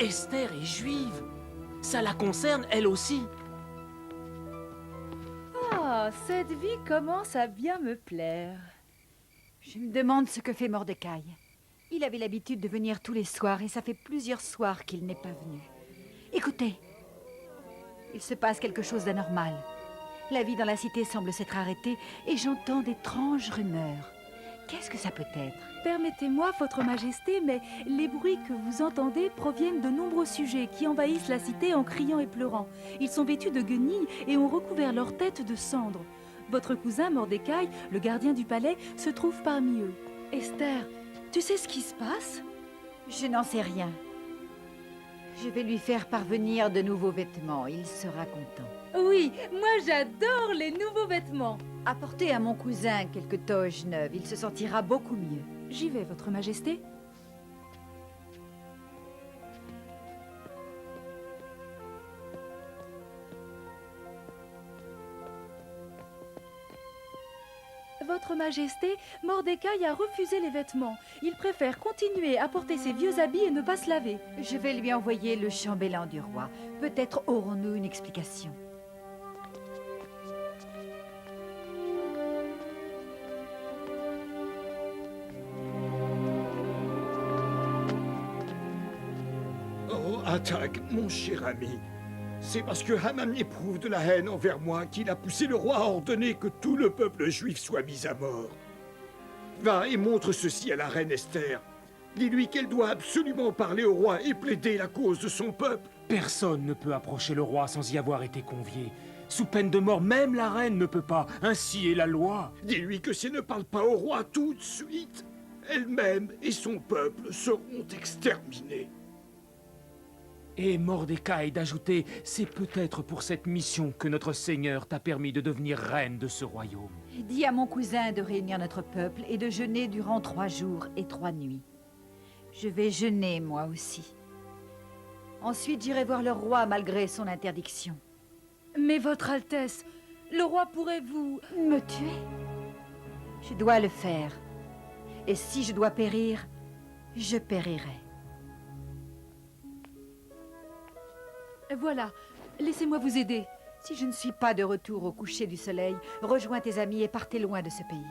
Esther est juive. Ça la concerne, elle aussi. Ah, cette vie commence à bien me plaire. Je me demande ce que fait Mordecai. Il avait l'habitude de venir tous les soirs et ça fait plusieurs soirs qu'il n'est pas venu. Écoutez, il se passe quelque chose d'anormal. La vie dans la cité semble s'être arrêtée et j'entends d'étranges rumeurs. Qu'est-ce que ça peut être? Permettez-moi, Votre Majesté, mais les bruits que vous entendez proviennent de nombreux sujets qui envahissent la cité en criant et pleurant. Ils sont vêtus de guenilles et ont recouvert leurs têtes de cendres. Votre cousin Mordecai, le gardien du palais, se trouve parmi eux. Esther, tu sais ce qui se passe? Je n'en sais rien. Je vais lui faire parvenir de nouveaux vêtements. Il sera content. Oui, moi j'adore les nouveaux vêtements. Apportez à mon cousin quelques toges neuves. Il se sentira beaucoup mieux. J'y vais, Votre Majesté. Votre Majesté, Mordecai a refusé les vêtements. Il préfère continuer à porter ses vieux habits et ne pas se laver. Je vais lui envoyer le chambellan du roi. Peut-être aurons-nous une explication. Oh, Atag, mon cher ami, c'est parce que Haman éprouve de la haine envers moi qu'il a poussé le roi à ordonner que tout le peuple juif soit mis à mort. Va et montre ceci à la reine Esther. Dis-lui qu'elle doit absolument parler au roi et plaider la cause de son peuple. Personne ne peut approcher le roi sans y avoir été convié. Sous peine de mort, même la reine ne peut pas. Ainsi est la loi. Dis-lui que si elle ne parle pas au roi tout de suite, elle-même et son peuple seront exterminés. Et Mordecai d'ajouter, c'est peut-être pour cette mission que notre Seigneur t'a permis de devenir reine de ce royaume. Dis à mon cousin de réunir notre peuple et de jeûner durant 3 jours et 3 nuits. Je vais jeûner, moi aussi. Ensuite, j'irai voir le roi malgré son interdiction. Mais Votre Altesse, le roi pourrait vous... Me tuer? Je dois le faire. Et si je dois périr, je périrai. Voilà, laissez-moi vous aider. Si je ne suis pas de retour au coucher du soleil, rejoins tes amis et partez loin de ce pays.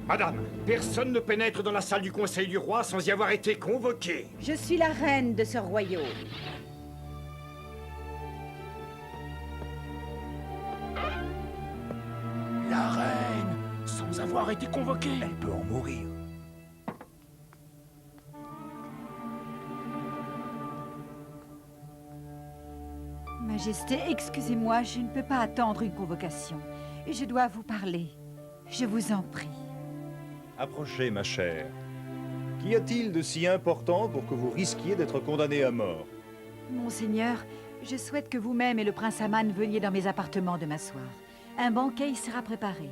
Madame, personne ne pénètre dans la salle du conseil du roi sans y avoir été convoqué. Je suis la reine de ce royaume. La reine, sans avoir été convoquée. Elle peut en mourir. Majesté, excusez-moi, je ne peux pas attendre une convocation. Je dois vous parler. Je vous en prie. Approchez, ma chère. Qu'y a-t-il de si important pour que vous risquiez d'être condamné à mort? Monseigneur, je souhaite que vous-même et le prince Haman veniez dans mes appartements demain soir. Un banquet y sera préparé.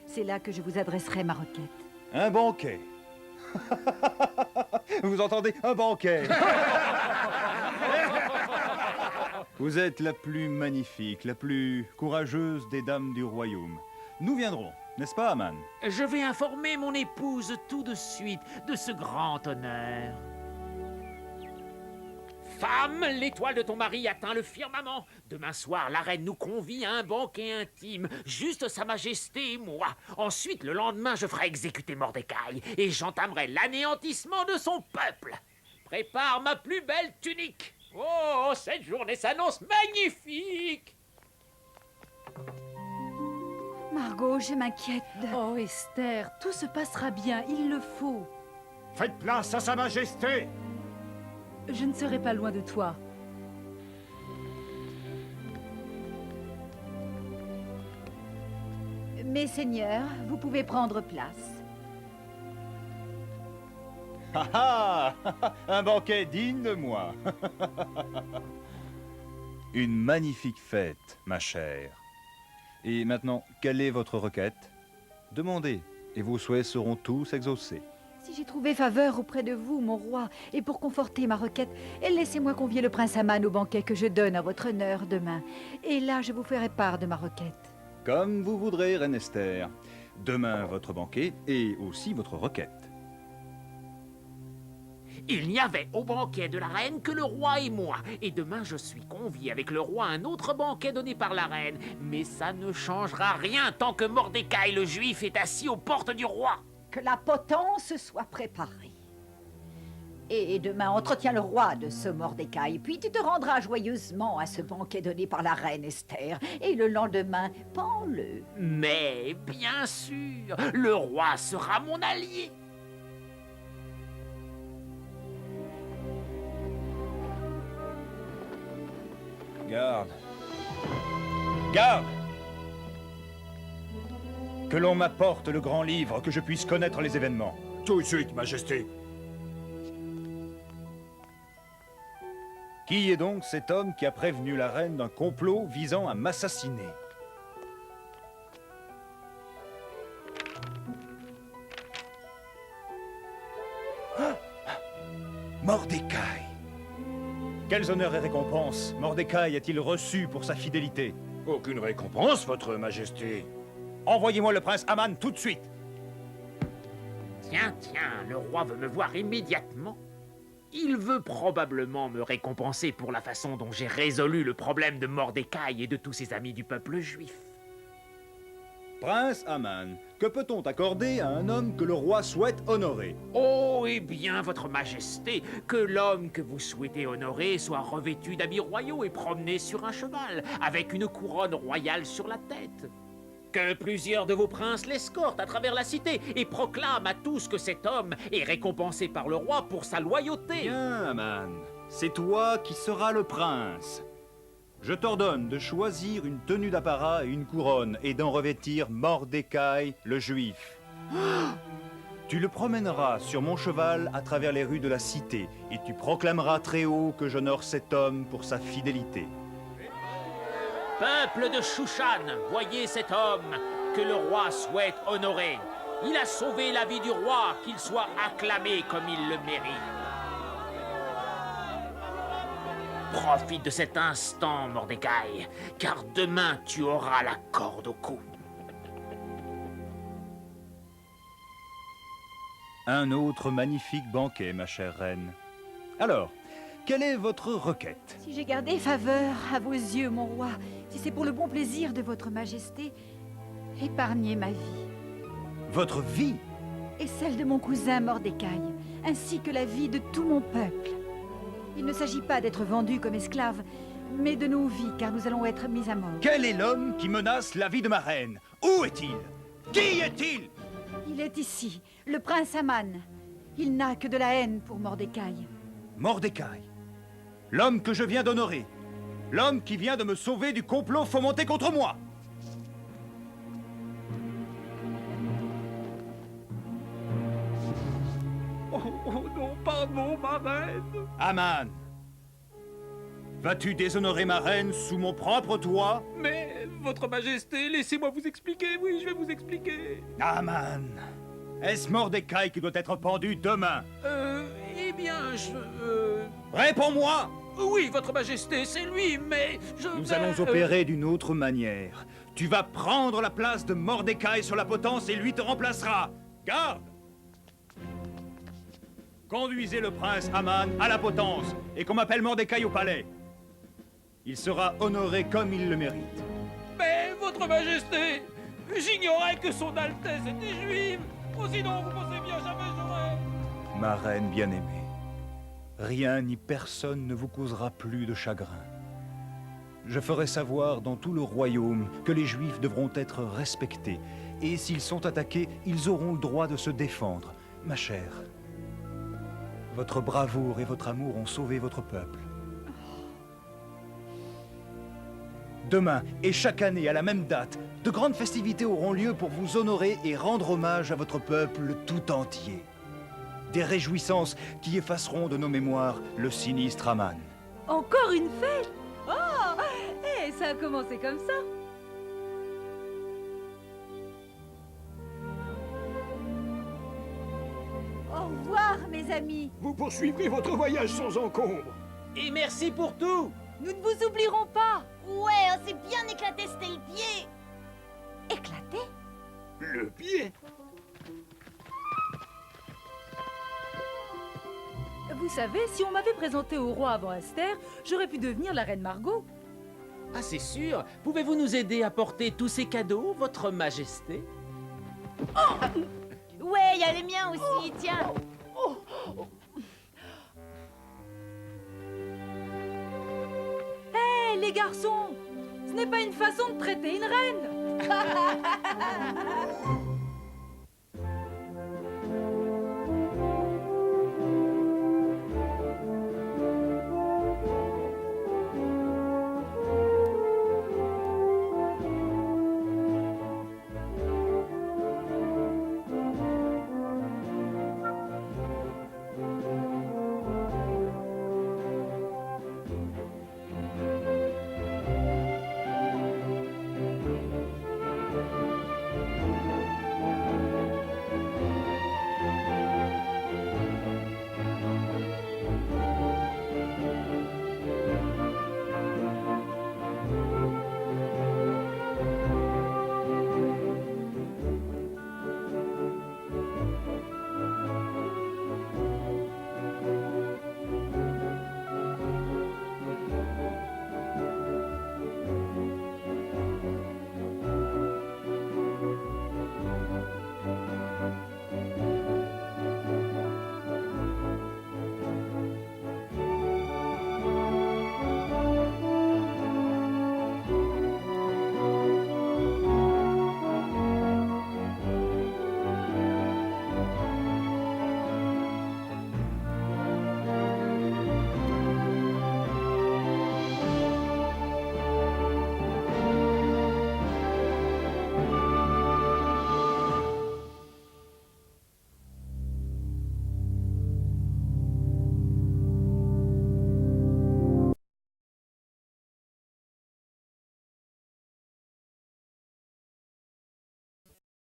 C'est là que je vous adresserai ma requête. Un banquet. Vous entendez? Un banquet. Vous êtes la plus magnifique, la plus courageuse des dames du royaume. Nous viendrons, n'est-ce pas, Haman? Je vais informer mon épouse tout de suite de ce grand honneur. Femme, l'étoile de ton mari atteint le firmament. Demain soir, la reine nous convie à un banquet intime, juste sa majesté et moi. Ensuite, le lendemain, je ferai exécuter Mordecai et j'entamerai l'anéantissement de son peuple. Prépare ma plus belle tunique. Oh, cette journée s'annonce magnifique. Margot, je m'inquiète de... Oh Esther, tout se passera bien, il le faut. Faites place à sa majesté. Je ne serai pas loin de toi. Mes seigneurs, vous pouvez prendre place. Ah ah! Un banquet digne de moi. Une magnifique fête, ma chère. Et maintenant, quelle est votre requête? Demandez, et vos souhaits seront tous exaucés. Si j'ai trouvé faveur auprès de vous, mon roi, et pour conforter ma requête, laissez-moi convier le prince Aman au banquet que je donne à votre honneur demain. Et là, je vous ferai part de ma requête. Comme vous voudrez, Reine Esther. Demain, votre banquet et aussi votre requête. Il n'y avait au banquet de la reine que le roi et moi. Et demain, je suis convié avec le roi à un autre banquet donné par la reine. Mais ça ne changera rien tant que Mordecai le juif est assis aux portes du roi. Que la potence soit préparée. Et demain, entretiens le roi de ce Mordecai, puis tu te rendras joyeusement à ce banquet donné par la reine Esther. Et le lendemain, pends-le. Mais bien sûr, le roi sera mon allié. Garde. Garde! Que l'on m'apporte le grand livre, que je puisse connaître les événements. Tout de suite, Majesté. Qui est donc cet homme qui a prévenu la reine d'un complot visant à m'assassiner? Ah! Mordecai! Quels honneurs et récompenses Mordecai a-t-il reçu pour sa fidélité? Aucune récompense, votre Majesté. Envoyez-moi le prince Aman tout de suite! Tiens, le roi veut me voir immédiatement. Il veut probablement me récompenser pour la façon dont j'ai résolu le problème de Mordecai et de tous ses amis du peuple juif. Prince Aman, que peut-on accorder à un homme que le roi souhaite honorer? Oh, eh bien, votre majesté, que l'homme que vous souhaitez honorer soit revêtu d'habits royaux et promené sur un cheval, avec une couronne royale sur la tête. Que plusieurs de vos princes l'escortent à travers la cité et proclament à tous que cet homme est récompensé par le roi pour sa loyauté. Bien, Aman, c'est toi qui seras le prince. Je t'ordonne de choisir une tenue d'apparat et une couronne et d'en revêtir Mordecai le juif. Tu le promèneras sur mon cheval à travers les rues de la cité et tu proclameras très haut que j'honore cet homme pour sa fidélité. Peuple de Shushan, voyez cet homme que le roi souhaite honorer. Il a sauvé la vie du roi, qu'il soit acclamé comme il le mérite. Profite de cet instant, Mordecai, car demain tu auras la corde au cou. Un autre magnifique banquet, ma chère reine. Alors, quelle est votre requête? Si j'ai gardé faveur à vos yeux, mon roi, si c'est pour le bon plaisir de votre majesté, épargnez ma vie. Votre vie? Et celle de mon cousin Mordecai, ainsi que la vie de tout mon peuple. Il ne s'agit pas d'être vendus comme esclaves, mais de nos vies, car nous allons être mis à mort. Quel est l'homme qui menace la vie de ma reine? Où est-il? Qui est-il? Il est ici, le prince Aman. Il n'a que de la haine pour Mordecai. Mordecai. L'homme que je viens d'honorer. L'homme qui vient de me sauver du complot fomenté contre moi. Oh non, pardon, ma reine. Aman. Vas-tu déshonorer ma reine sous mon propre toit? Mais, votre Majesté, laissez-moi vous expliquer. Oui, je vais vous expliquer. Aman. Est-ce Mordecai qui doit être pendu demain? Eh bien, Réponds-moi! Oui, votre Majesté, c'est lui, mais Nous allons opérer d'une autre manière. Tu vas prendre la place de Mordecai sur la potence et lui te remplacera. Garde! Conduisez le prince Aman à la potence et qu'on m'appelle Mordecai au palais. Il sera honoré comme il le mérite. Mais, votre Majesté, j'ignorais que son Altesse était juive. Oh, sinon, vous pensez bien, jamais j'aurais... Ma reine bien-aimée, rien ni personne ne vous causera plus de chagrin. Je ferai savoir dans tout le royaume que les Juifs devront être respectés, et s'ils sont attaqués, ils auront le droit de se défendre. Ma chère, votre bravoure et votre amour ont sauvé votre peuple. Demain, et chaque année à la même date, de grandes festivités auront lieu pour vous honorer et rendre hommage à votre peuple tout entier. Des réjouissances qui effaceront de nos mémoires le sinistre Aman. Encore une fête? Oh! Eh, ça a commencé comme ça. revoir, mes amis. Vous poursuivrez votre voyage sans encombre. Et merci pour tout. Nous ne vous oublierons pas. Ouais, on s'est bien éclaté, c'était le pied. Éclaté. Le pied. Vous savez, si on m'avait présenté au roi avant Esther, j'aurais pu devenir la reine Margot. Ah, c'est sûr. Pouvez-vous nous aider à porter tous ces cadeaux, votre majesté? Ouais, y a les miens aussi, tiens. Hé, les garçons, ce n'est pas une façon de traiter une reine.